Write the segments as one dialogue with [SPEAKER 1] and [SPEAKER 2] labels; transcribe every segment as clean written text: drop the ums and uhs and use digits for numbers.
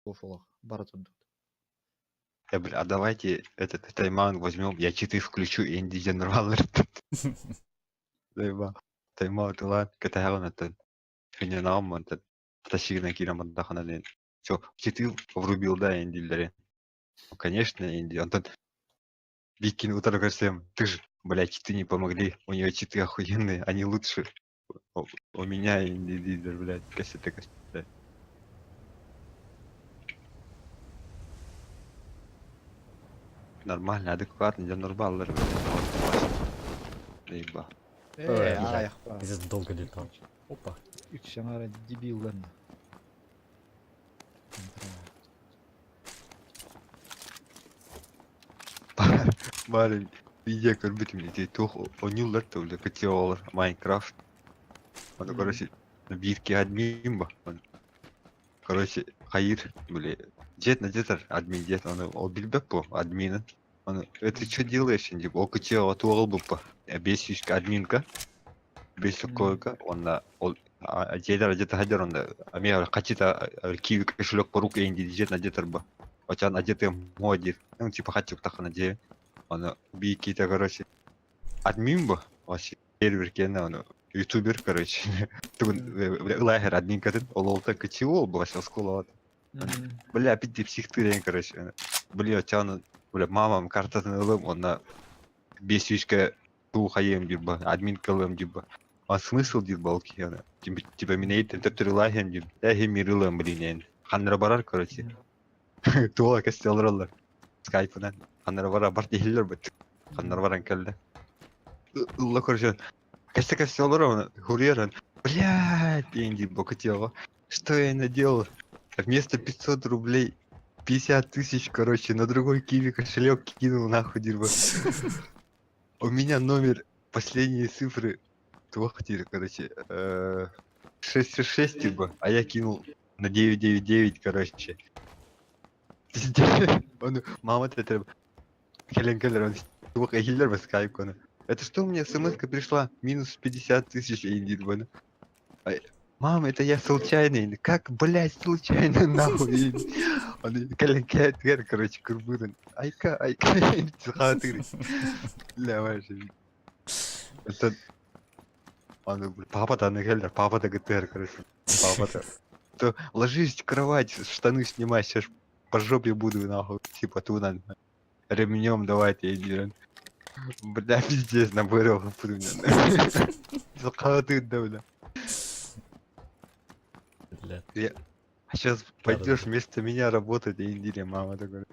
[SPEAKER 1] Офолах. Баратон.
[SPEAKER 2] А давайте этот таймаут возьмем, я читы включу и Энди Дженералер. Таймаут, ладно, катагалан это. Фине нам, это. Тащили на Кира Мандахана. Все, читы врубил, да, Энди. Конечно, Энди. Антон, Викин утро всем. Ты же, блядь, читы не помогли. У нее читы охуенные, они лучше. У меня Энди лидер, блядь, кассета. Нормально, адекватно, я нормально. Либо.
[SPEAKER 1] Ай,
[SPEAKER 3] блядь.
[SPEAKER 1] ахпа.
[SPEAKER 3] Здесь долго летал. Опа.
[SPEAKER 1] Икшамара дебилдан.
[SPEAKER 2] Бari видео көрбөтүм эти тох онюлар төлө катиолар Майнкрафт. Аны короче бирки админ ба. Короче, хайыр, бля. Джет на джетер админ джет, он билбеп по админин. Он это что делаешь, деп о катиола тугал бупа. 500 админка. 500 койка, онда ол джетер джет хадер онда. Ами качита киви кошелек по руке инди джет на джетер ба. Очан аджете модир. Ну типа хатчук тахана же. Она бикита, короче, админ ба, вообще сервер кена, он ютубер, короче, лагер админ катен, ололта качиол, вообще скулат. Бля, пить психтырен, короче, бля, чан, бля, мамам картатын ылым, она бесючка тухаем дирба, админ кылым дирба. А смысл дирба алки, она, типа меня это тептеры лаген дирба, я хемирылым, блин, ханра барар, короче, тула кастелралар, скайпынан, ханра барар, бар дехиллер бит. Ханнар баран келді. Улла короче, касса олар, хурьеран. Блядь, Энди Бокатилова. Что я наделал? Вместо 500 рублей 50 тысяч, короче, на другой киви кошелек кинул нахуй, дерьмо. У меня номер, последние цифры, твахтир, короче, 666, типа, а я кинул на 999, короче. Он, мама-то это... Хелен Келлер, он двух Хиллер в скайпку. Это что мне смс-ка пришла? Минус 50 тысяч Эйдирбана. Мам, это я случайно. Как, блядь, случайно, нахуй? Он Хелен Келлер, короче, курбурен. Айка, тихатыры. Бля, вообще. Это... Он, папа-то на Хеллер, папа-то ГТР, короче. Папа-то. То ложись в кровать, штаны снимай, сейчас по жопе буду, нахуй. Типа туда. Ремнем давайте, Эйдиран. Бля, пиздец, наборел, Закаты, да, бля.
[SPEAKER 3] Блядь.
[SPEAKER 2] А сейчас пойдешь вместо меня работать, и Индире мама такой.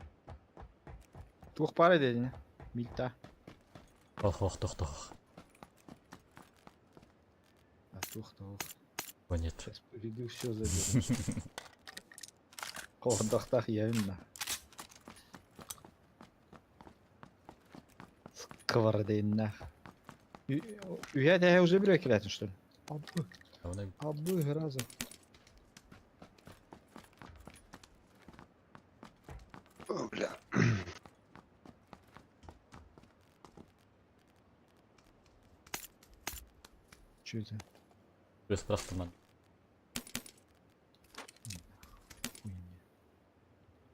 [SPEAKER 1] Тух пара дедин. Мильта.
[SPEAKER 3] Ох.
[SPEAKER 1] А тух.
[SPEAKER 3] О, нет.
[SPEAKER 1] Сейчас поведу все заберу. Ходахтах я именно. Сквардейна. Я уже беру килятин, что ли? Абы гроза.
[SPEAKER 2] О, бля.
[SPEAKER 1] Чё это?
[SPEAKER 3] Без просто man.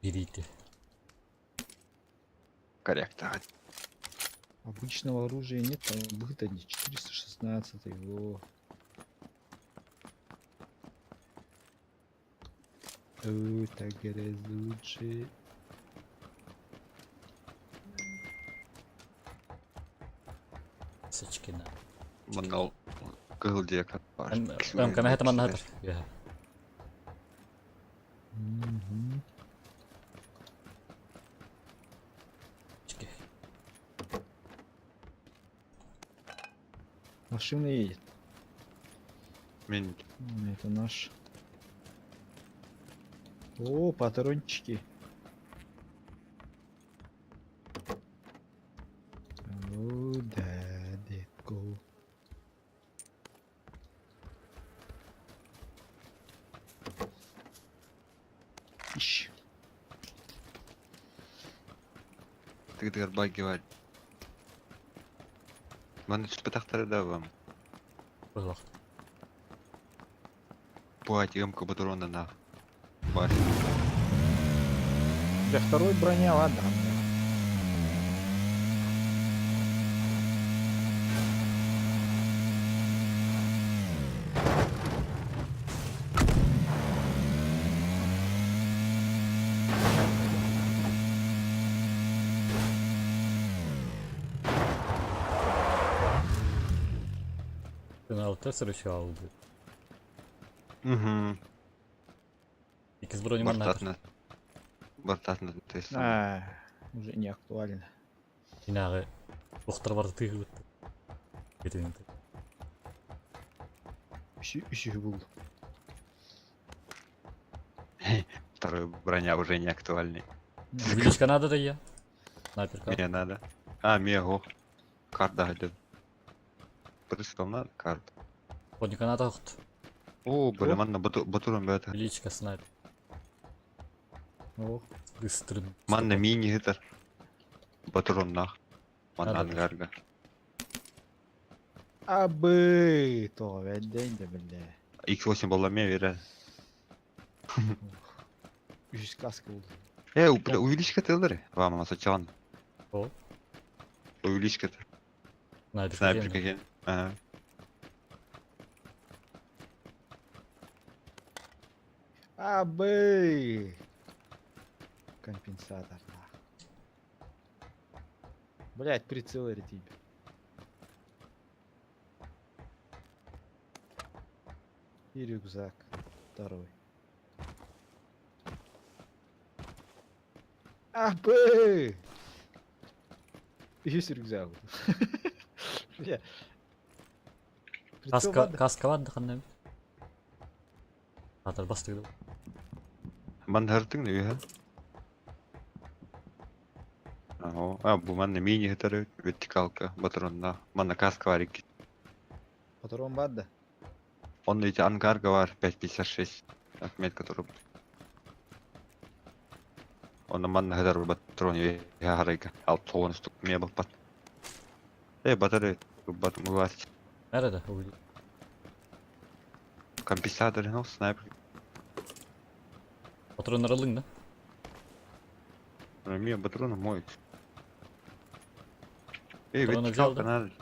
[SPEAKER 3] Берите.
[SPEAKER 2] Корректно.
[SPEAKER 1] Обычного оружия нет, там быта не 416 его. Так грязучий.
[SPEAKER 3] Сачки на.
[SPEAKER 2] Манал. Кылдия катпаш.
[SPEAKER 3] Прям на это маннатор. Чики.
[SPEAKER 1] Машина едет.
[SPEAKER 2] Мен
[SPEAKER 1] Это наш. О, патрончики. О, да, детко. Ищ.
[SPEAKER 2] ты гарбагивать. Маны спитахтары да вам.
[SPEAKER 3] Пожалуйста.
[SPEAKER 2] Пуать емка батурона на. Бар.
[SPEAKER 1] Второй броня, ладно.
[SPEAKER 3] Ти на ЛТ сричав, блядь.
[SPEAKER 2] Угу.
[SPEAKER 3] Тільки з броню маннетер.
[SPEAKER 2] Бортатна те саме.
[SPEAKER 1] Уже не актуально.
[SPEAKER 3] Инағы тоқтар барды тыгып өтті. Кетен.
[SPEAKER 1] Үші был.
[SPEAKER 2] Второй броня уже не актуальный.
[SPEAKER 3] Увеличка надо да я. Снайперка.
[SPEAKER 2] Мне надо. А, мего. Карта хотел. Прыском надо карта.
[SPEAKER 3] Подника надо ход.
[SPEAKER 2] О, блин, манна батуром бета.
[SPEAKER 3] Увеличка снайпер.
[SPEAKER 1] Ох.
[SPEAKER 3] Быстрый.
[SPEAKER 2] Манна мини гитар. Батурон нах. Манна
[SPEAKER 3] Надо.
[SPEAKER 2] ангарга.
[SPEAKER 1] Абы, то, день да, бля.
[SPEAKER 2] X8 баламе вере.
[SPEAKER 1] Үш каска болды.
[SPEAKER 2] Бля, увеличка тылдыр. Вам асачан.
[SPEAKER 3] О,
[SPEAKER 2] Увеличка.
[SPEAKER 3] снайпер.
[SPEAKER 2] Снайпер кен. Ага.
[SPEAKER 1] Абы. Компенсатор, нах. Блять, прицел тебе. И рюкзак. Второй. Абы. Есть рюкзак. Бля. Прицел надо.
[SPEAKER 3] Каска var da kannem. Atar bastı gidiyor.
[SPEAKER 2] Манна хартың не ha? Bu manna mini гитары вертикалка батуронна. Манна каска var iki.
[SPEAKER 1] Патрон бар да.
[SPEAKER 2] Onun içi ангарга var 5.56. Отметка который. Onun manna гитары батурон я харайка. Ал тоғын штук me бапат. Батарея батмувать.
[SPEAKER 3] Nerede? Увеличка.
[SPEAKER 2] Компенсатор, ну, снайпер.
[SPEAKER 3] Patronlar alın da.
[SPEAKER 2] Мне патроны моют.
[SPEAKER 3] Патроны взял,
[SPEAKER 2] вертикалка
[SPEAKER 3] да?
[SPEAKER 2] надо.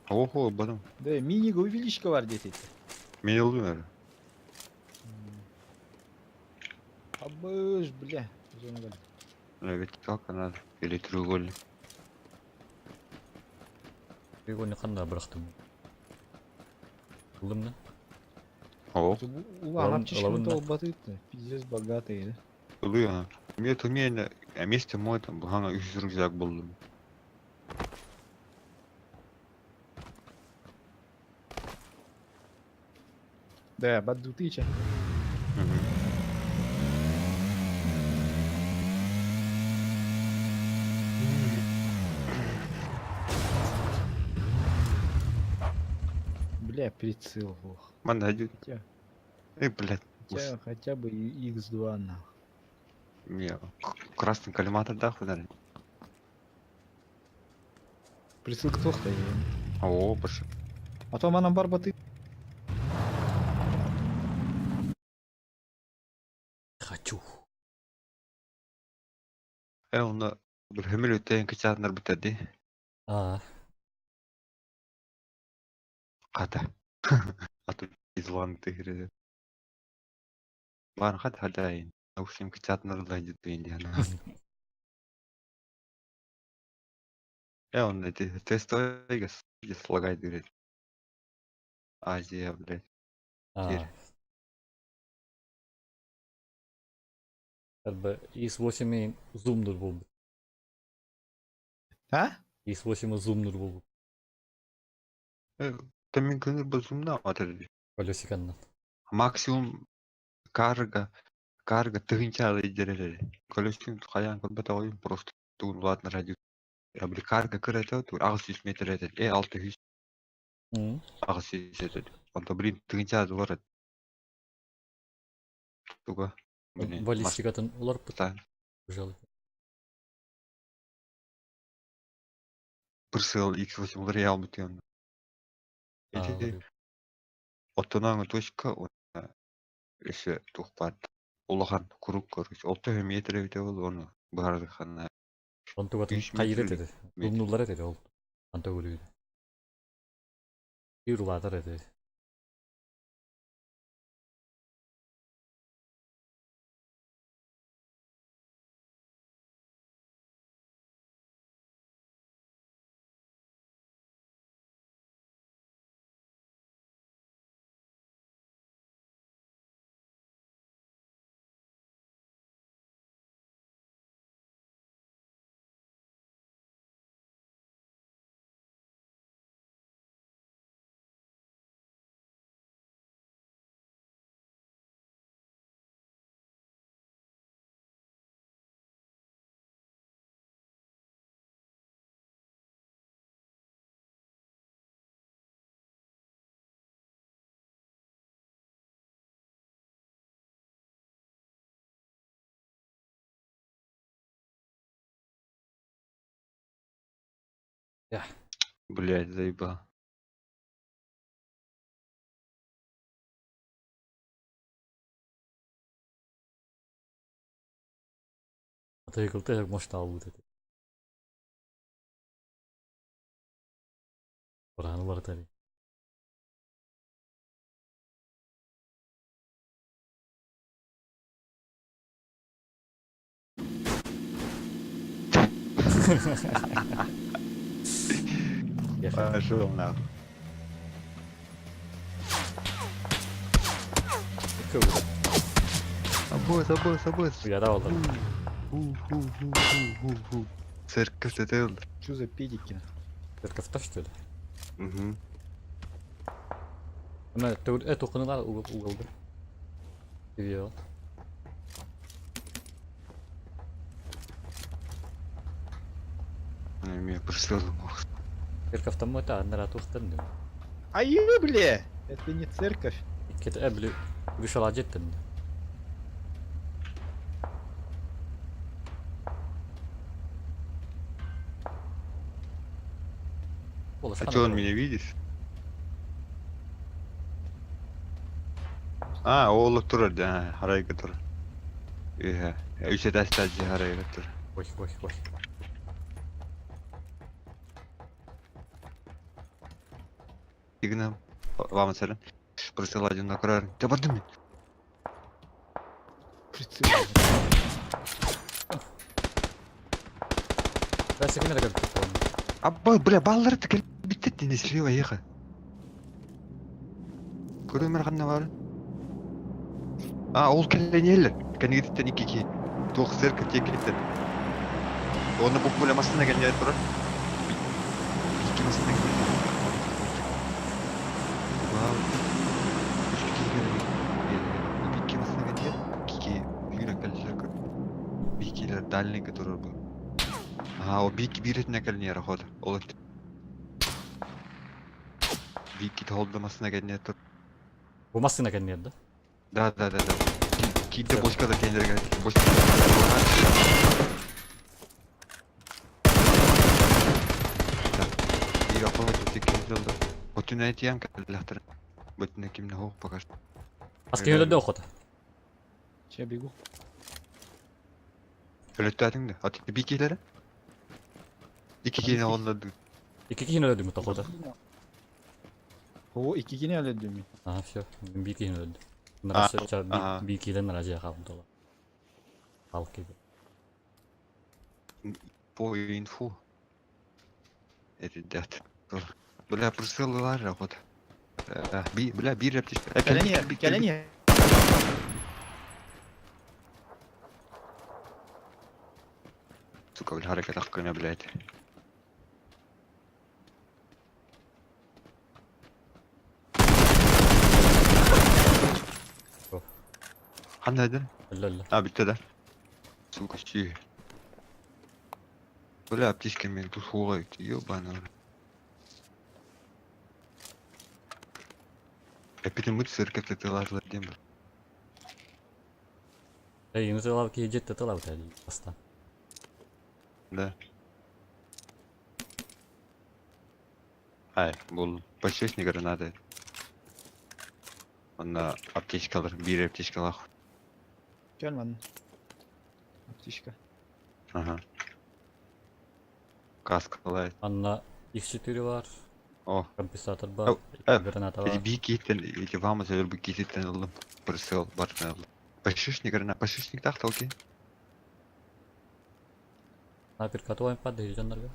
[SPEAKER 2] Ого, батон.
[SPEAKER 1] Да, минига увеличка var десейді.
[SPEAKER 2] Меня лунер.
[SPEAKER 1] Абыш, бля. Зона geldi.
[SPEAKER 2] Вертикалка надо. Или треугольник.
[SPEAKER 3] Bir oyunu kanına bıraktım. Buldum da.
[SPEAKER 2] Ого,
[SPEAKER 1] Ulan apçışkın
[SPEAKER 3] Lavın
[SPEAKER 1] da
[SPEAKER 3] да.
[SPEAKER 1] o batıydı. Пиздец богатый да.
[SPEAKER 2] uluyor. Мне месте мой там, хана үш рюкзак buldum.
[SPEAKER 1] Да, баду тыча. Бля, прицел, ох.
[SPEAKER 2] Ман дойдет.
[SPEAKER 1] Хотя,
[SPEAKER 2] Блядь.
[SPEAKER 1] хотя бы и X2 нахуй.
[SPEAKER 2] Мне красный коллиматор да, хуй.
[SPEAKER 1] Прицел кто стоит?
[SPEAKER 2] О, пошел.
[SPEAKER 1] А то манам бар баты.
[SPEAKER 3] Хочу.
[SPEAKER 2] Оны bir hömül öteyen kıçatlar bitirdi.
[SPEAKER 3] Aa.
[SPEAKER 2] Kata. Atı izlandı girdi. Var hadi ayın. Uşum kıçatlar da gitti yani. Он эти тестовые слагает, говорит. Азия, блядь.
[SPEAKER 3] Aa. Harbi X8'in zoom'dur bu.
[SPEAKER 1] А?
[SPEAKER 3] X8'in zoom'dur bu.
[SPEAKER 2] Там микро базумда атырды.
[SPEAKER 3] Колесиканdan.
[SPEAKER 2] Максимум карга тыгынча идерелери. Колесин каян көрбөтө коюм просто тугун ладно ради. Я бир карга кырата тур 600 метр этет. 600
[SPEAKER 3] Hı.
[SPEAKER 2] 600 этет. Онто бир тыгынча барат. Туга.
[SPEAKER 3] Баллистик атын олар
[SPEAKER 2] Та
[SPEAKER 3] пожалуй.
[SPEAKER 2] прысыл X8 реал бутен. Эти отонаңы точка еще тухпат. Улахан курук короче. Олта метр бите бол onu барды хана.
[SPEAKER 3] Онтугатын
[SPEAKER 2] 3
[SPEAKER 3] кайыр
[SPEAKER 2] метрлік
[SPEAKER 3] этеди.
[SPEAKER 2] метр.
[SPEAKER 3] Умнулар этеди ол. Анта көрүүнү. Юрулатар этеди. Ya,
[SPEAKER 2] Блядь, заебал.
[SPEAKER 3] ата йыкылты мошта алуу деди. Бураны бар таби. Яха.
[SPEAKER 2] Пошел нахуй.
[SPEAKER 3] Кыбыр.
[SPEAKER 2] Обоз.
[SPEAKER 3] Уяда болду.
[SPEAKER 2] Церковь это.
[SPEAKER 1] Что за педики?
[SPEAKER 3] Церковьта что ли?
[SPEAKER 2] Угу.
[SPEAKER 3] Эме окунуулар уголду. Видео.
[SPEAKER 2] Мне прислал.
[SPEAKER 3] Церковьтан мы та андара тухтан.
[SPEAKER 1] Ай, бля! Это не церковь.
[SPEAKER 3] Кет эблү бишала жеттен.
[SPEAKER 2] А что он меня видишь? А, оğlu турар, да, харайга тур. Иә, үче дастажы харайга тур.
[SPEAKER 3] Ой.
[SPEAKER 2] Игнам, вам салам. Присылал один на крар. Да барды мен.
[SPEAKER 1] Прицел.
[SPEAKER 3] Бәсе кенә дә китте.
[SPEAKER 2] Аббай, бля, баллары кел биттет не слева ехай. Көрөмөр кандай бар? А, ол келенелер. Кенегиттен 2-2. Тоқ церковь текеттен. Оны бұл пулемасына келген тұрар. 2 масына келген. Вау. 3-2 келген. 2 масына келген. 2-2 үйрек келген. 2-2'лер дальненько тұрар бұл. А, о 2-2 биретіне келген ері ходы. Ол өтті. 2-2 толдымасына келген тұр.
[SPEAKER 3] Bu masına geldi.
[SPEAKER 2] Да. Кейде бочкада кендерге бочка. И аппарат текелді. Бүтін айтыям кәліқтір. Бүтін кемді хоқ покаж.
[SPEAKER 3] Askerlerde okudu.
[SPEAKER 1] Сейчас бегу.
[SPEAKER 2] Өлетті атыңды. Атыңды bir кейлері? 2 кейіне олады.
[SPEAKER 3] İki kişi öldü mü okudu?
[SPEAKER 1] О, iki yine hallediyim ben.
[SPEAKER 3] Aha, все. Bir kişi öldü.
[SPEAKER 2] Aha.
[SPEAKER 3] Narası bir kişiden naracıya kaldı ola. Halk gibi.
[SPEAKER 2] По инфу. Ребят. Бля, присылалар работа. Бля, bir рептишка.
[SPEAKER 1] Келение.
[SPEAKER 2] Сука, бля, hareket hakkına блядь.
[SPEAKER 3] Of.
[SPEAKER 2] Anladın?
[SPEAKER 3] Öyle.
[SPEAKER 2] Ha, bitti de. Сука, щи. Бля, аптечка меня тут хугает, ёбаный. Эпидемик церковь тыларлар дейм.
[SPEAKER 3] Yeni telav ki ciddi telav tadi. Aslan.
[SPEAKER 2] Да. Ай, бұл почтечный гранаты. Онда аптечкалар, bir аптечкалар.
[SPEAKER 1] Gel lan. Птичка.
[SPEAKER 2] Ага. Kask kolay.
[SPEAKER 3] Anla X4 var.
[SPEAKER 2] О.
[SPEAKER 3] Компенсатор бар. Граната
[SPEAKER 2] Эти
[SPEAKER 3] бар.
[SPEAKER 2] бикиттен, эти вама söyle бикиттен aldım. Прицел бар aldım. Пошишник, гранат. Пошишник так толки.
[SPEAKER 3] Снайпер катып ойнап калды жандарга.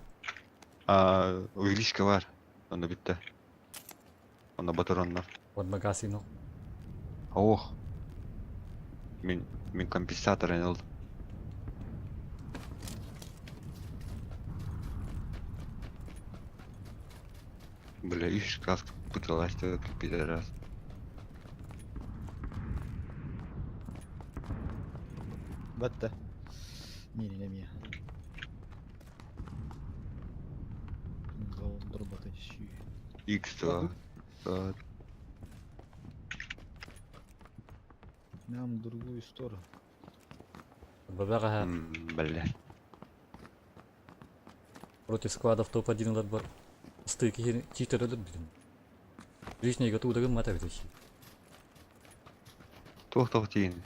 [SPEAKER 2] Увеличка var. Onda bitti. Onda bataronlar.
[SPEAKER 3] Вот магазин.
[SPEAKER 2] Oh. Min компенсатор aldım. Бля, ишь, каск пыталась ты пидорас.
[SPEAKER 1] Бітті. Не. Долбата еще.
[SPEAKER 2] X2.
[SPEAKER 1] Нам в другую сторону.
[SPEAKER 3] Бабага
[SPEAKER 2] Бля.
[SPEAKER 3] против складов топ-1 бар. Стыки читер өлөп бирим. Лишнейге туудагы мата битеш.
[SPEAKER 2] Тоқтау тейін.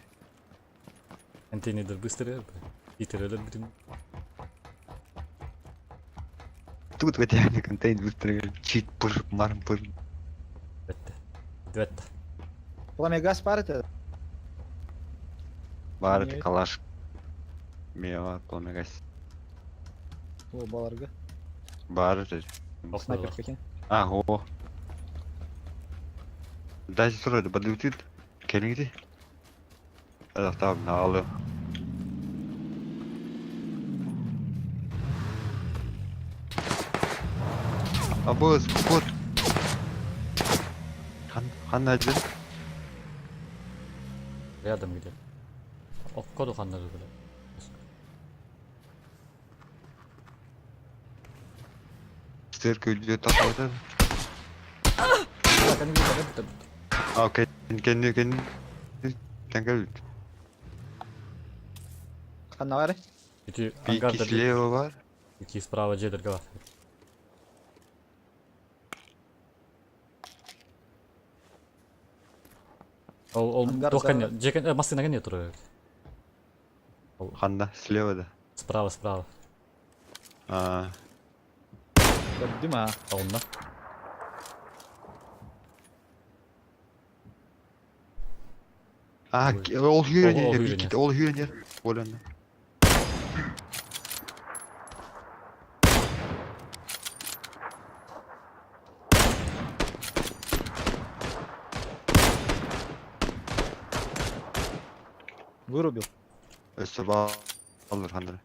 [SPEAKER 3] Контейнердер быстро читер өлөп бирим.
[SPEAKER 2] Тут в этой контейнер быстрее. Чит, пыр, марм, пыр.
[SPEAKER 3] Бетте.
[SPEAKER 1] Пламя газ парыты.
[SPEAKER 2] Бар
[SPEAKER 1] Не.
[SPEAKER 2] это калаш. Мева, пламегас.
[SPEAKER 1] О, баларга.
[SPEAKER 2] Бар это.
[SPEAKER 1] Снайпер какие?
[SPEAKER 2] О. Дайте сұрайды, бадылтит. Келіңді. Адақтап, нағалы. Абыз, кот. Хан әділ.
[SPEAKER 3] Рядом где. Коду хандар böyle.
[SPEAKER 2] Стерка үйде тақылады.
[SPEAKER 3] Kan gitu.
[SPEAKER 2] Окей, kendi. Тәңгіл.
[SPEAKER 1] Хан навари?
[SPEAKER 3] Эти
[SPEAKER 2] Пики
[SPEAKER 3] ангарда
[SPEAKER 2] слева бар.
[SPEAKER 3] Эти справа джедерга бар. Ол
[SPEAKER 1] Ангар
[SPEAKER 3] тоққан
[SPEAKER 1] залы.
[SPEAKER 3] жекен машинаға не тұр?
[SPEAKER 2] Ханда, слева да.
[SPEAKER 3] Справа.
[SPEAKER 1] Gördüm ha.
[SPEAKER 3] Онда.
[SPEAKER 2] Ол хүйренер,
[SPEAKER 3] Ол
[SPEAKER 2] бикит, ол хүйренер. Ойланды.
[SPEAKER 1] Вырубил.
[SPEAKER 2] Өсі бар. Алыр хандыр.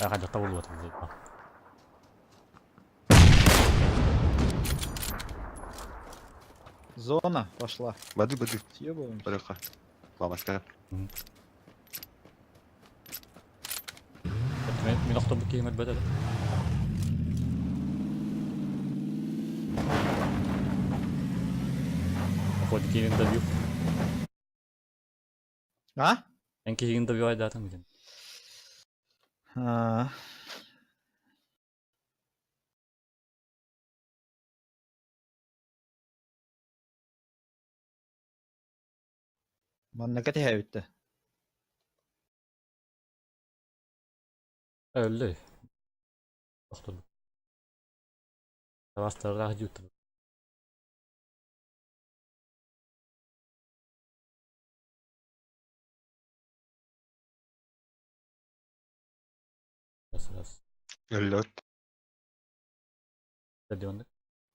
[SPEAKER 3] Ага, жақта болып жатыр.
[SPEAKER 1] Зона пошла.
[SPEAKER 2] Бады.
[SPEAKER 1] Съебываем.
[SPEAKER 2] Барықа. Бамаска.
[SPEAKER 3] Мен автобус киемет бәдәлі. Походу кейін добил.
[SPEAKER 1] А?
[SPEAKER 3] Мен кейін добивай датым екен.
[SPEAKER 1] Mamlakati bitti.
[SPEAKER 3] Öldü. Doktor. Savaşlara gidiyordu. Mesela
[SPEAKER 2] Өлі.
[SPEAKER 3] stadionda.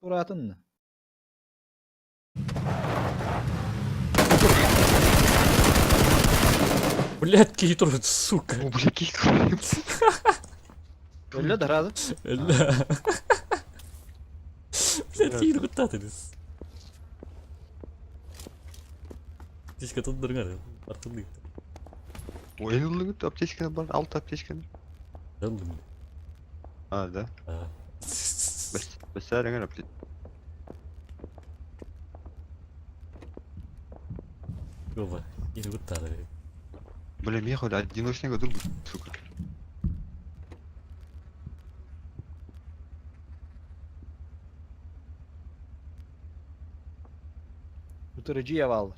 [SPEAKER 1] Murat'ın mı?
[SPEAKER 3] Блядь, Кейтур, сука.
[SPEAKER 2] О, бля, кит.
[SPEAKER 1] Öyle de razı.
[SPEAKER 3] Блядь, Кейтур кутатырыз. Тишка тут дұрғар, артылды.
[SPEAKER 2] Ойын ұлы күт, аптечканы бар, 6 аптечканы.
[SPEAKER 3] Жандым.
[SPEAKER 2] Да. Бәс әріңер аптечканы.
[SPEAKER 3] Оба, Кейтур кутатырыз.
[SPEAKER 2] Блин, ехали, одиночный друг, сука.
[SPEAKER 1] Kurtarıcıya bağlı.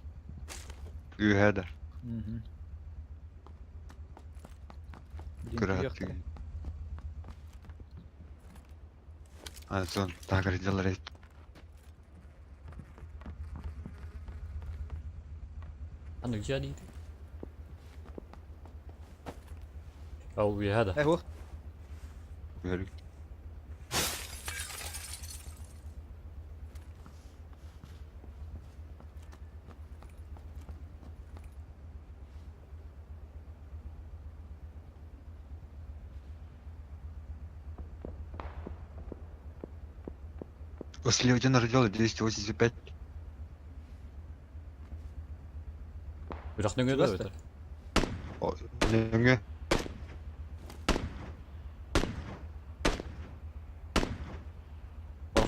[SPEAKER 2] Ühede.
[SPEAKER 1] Hı hı. Birinci
[SPEAKER 2] Kıraat
[SPEAKER 1] yakta.
[SPEAKER 2] tüyü. Son, daha kırıcılar et.
[SPEAKER 3] Ăn được chưa đi. Cầu gì hết à?
[SPEAKER 1] Eho.
[SPEAKER 2] Böyle. После один радиола 285.
[SPEAKER 3] Bırak ne kadar
[SPEAKER 1] Sivas'ta.
[SPEAKER 3] öyle.
[SPEAKER 2] O, ne?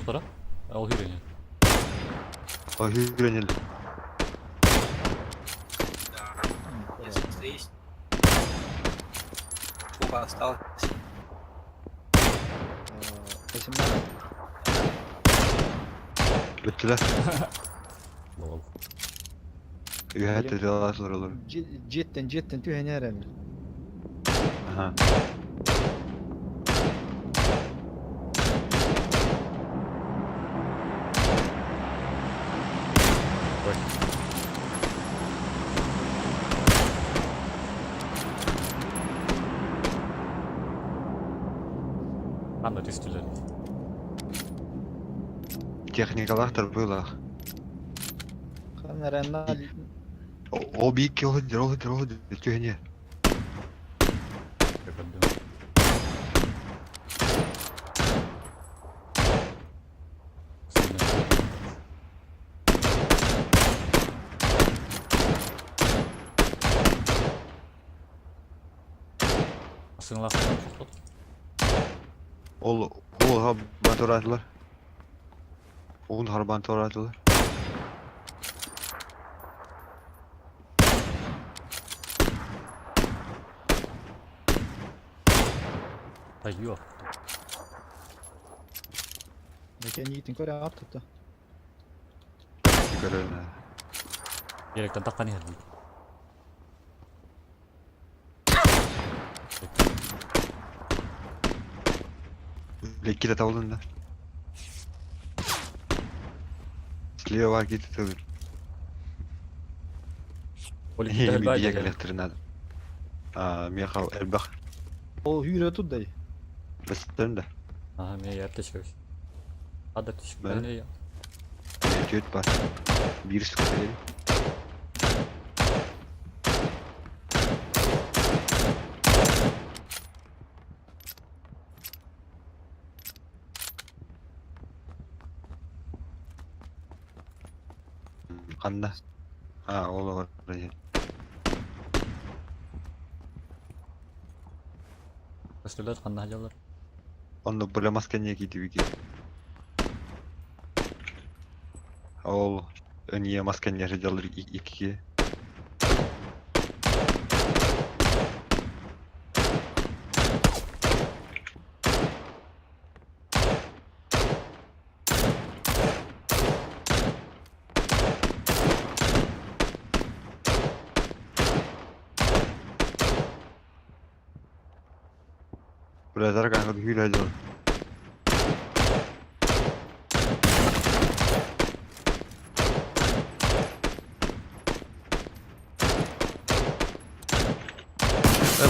[SPEAKER 3] Balıklara. Al hüren ya.
[SPEAKER 2] O hügrenil.
[SPEAKER 4] Если есть. Сколько осталось?
[SPEAKER 1] Esimler.
[SPEAKER 2] Bittiler.
[SPEAKER 3] Lol.
[SPEAKER 2] Ühede radyolar olur.
[SPEAKER 1] Cidden tüheni herhalde.
[SPEAKER 2] Aha.
[SPEAKER 3] Bak. Anda düştüler.
[SPEAKER 2] Техникалар было.
[SPEAKER 1] Kameranlar
[SPEAKER 2] O bir iki oldu, tühene.
[SPEAKER 3] Yakaladım. Aslında lafı çok.
[SPEAKER 2] Ol ha bantoradılar. Oğul har bantoradılar.
[SPEAKER 3] Ay yok.
[SPEAKER 1] mekan yiğitin kore attı.
[SPEAKER 2] Görüyorlar.
[SPEAKER 3] Gerekten takkan hadi.
[SPEAKER 2] Lekki de oldu da. Слева gitti tabii.
[SPEAKER 3] Polis
[SPEAKER 2] İyi
[SPEAKER 3] de
[SPEAKER 2] bir
[SPEAKER 3] belki.
[SPEAKER 2] diye elektrin Miyaha elbak.
[SPEAKER 1] O hüre tut dayı.
[SPEAKER 2] Besten de.
[SPEAKER 3] Aha ne yaptı şey. Adı düşük.
[SPEAKER 2] Ben-
[SPEAKER 3] Ben ne ya?
[SPEAKER 2] Göt var. Bir sıkıntı geliyor. Kanda. Ha oğlu var.
[SPEAKER 3] Başkalar kan hacalar.
[SPEAKER 2] Onu bulamazken niye gidiyor ki? Oğlu. Niye masken yarıcı alır iki. Buralar kanka bir hüle alır.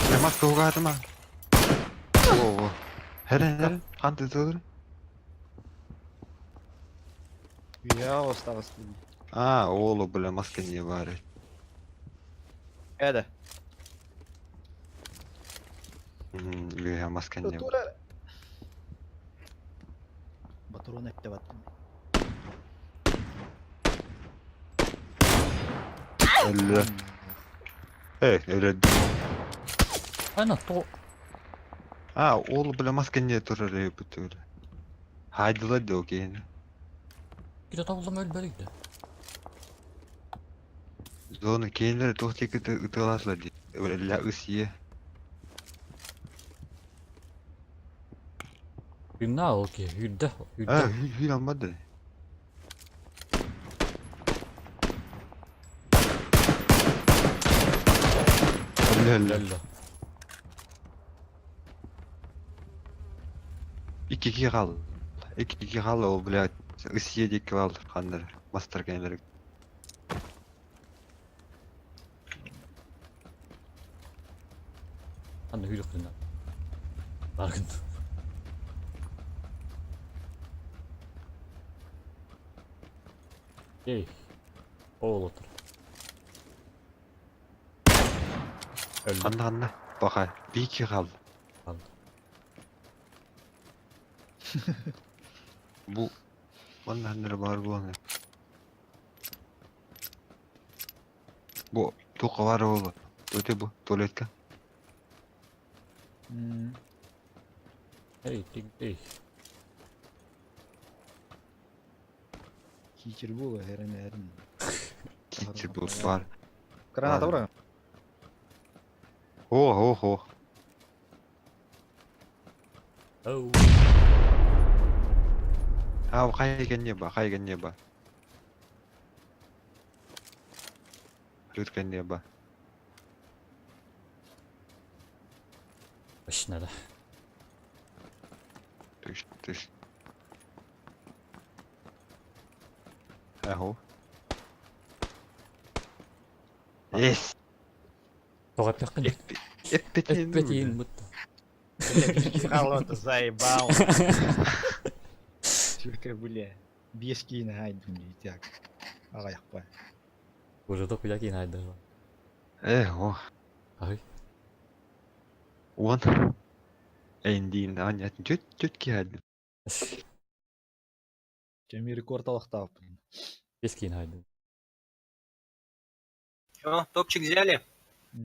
[SPEAKER 2] Premat soğuğa atma. Oo. Hele. Hantı olur.
[SPEAKER 1] Ya ostavası.
[SPEAKER 2] Oğlu bulamazken niye bari?
[SPEAKER 1] Hadi.
[SPEAKER 2] Bulamazken niye?
[SPEAKER 1] Tura. Baturon ette battım.
[SPEAKER 2] Öyle. Evet öyle.
[SPEAKER 3] Ana to.
[SPEAKER 2] Oğlu bulamazken niye durur ya bu türlü? Haydi la de okey.
[SPEAKER 3] Kita tahu öyle böyle gitti.
[SPEAKER 2] Zonu kendileri tohtik ıtılasla diye. Öyle ısıya.
[SPEAKER 3] Hynna okey. Hydda.
[SPEAKER 2] Ha,
[SPEAKER 3] Hydda.
[SPEAKER 2] hül almadı. Allah Allah.
[SPEAKER 3] Lalla.
[SPEAKER 2] 2-2 kaldı. 2-2 kaldı o bile. Isıya dik kaldı kanları. Master kendileri.
[SPEAKER 3] Han hyr hynna. Barkın. Ei. Oğul otur. Öldü.
[SPEAKER 2] Kanla. Bakay. 1-2 kaldı.
[SPEAKER 3] Kaldı.
[SPEAKER 2] Bu. Bana nere var bu ne? Bu. Toka var oğlu. Öte bu. Tuvaletka.
[SPEAKER 1] Hmm.
[SPEAKER 3] Ei, ei.
[SPEAKER 1] Кичер бұл herin.
[SPEAKER 2] Teacher bu var.
[SPEAKER 1] Граната
[SPEAKER 2] Ладно.
[SPEAKER 1] бра.
[SPEAKER 2] О.
[SPEAKER 3] Oh.
[SPEAKER 2] Ha, kaygan neba. Rütken neba.
[SPEAKER 3] Başına da.
[SPEAKER 2] Düş. Aho. Yes.
[SPEAKER 3] Тоғат яқын. Эппетейін бұтты.
[SPEAKER 1] Халота заебал. Только, бля, без кейна айдым так. Ағаяқ па.
[SPEAKER 3] Уже тоқ үйда кейін айды.
[SPEAKER 2] О.
[SPEAKER 3] Ай.
[SPEAKER 2] Он. Эндин, анят, чуть киады.
[SPEAKER 1] Чем рекорд алақтап.
[SPEAKER 3] Бес кейін айды.
[SPEAKER 4] Чё, топчик взяли?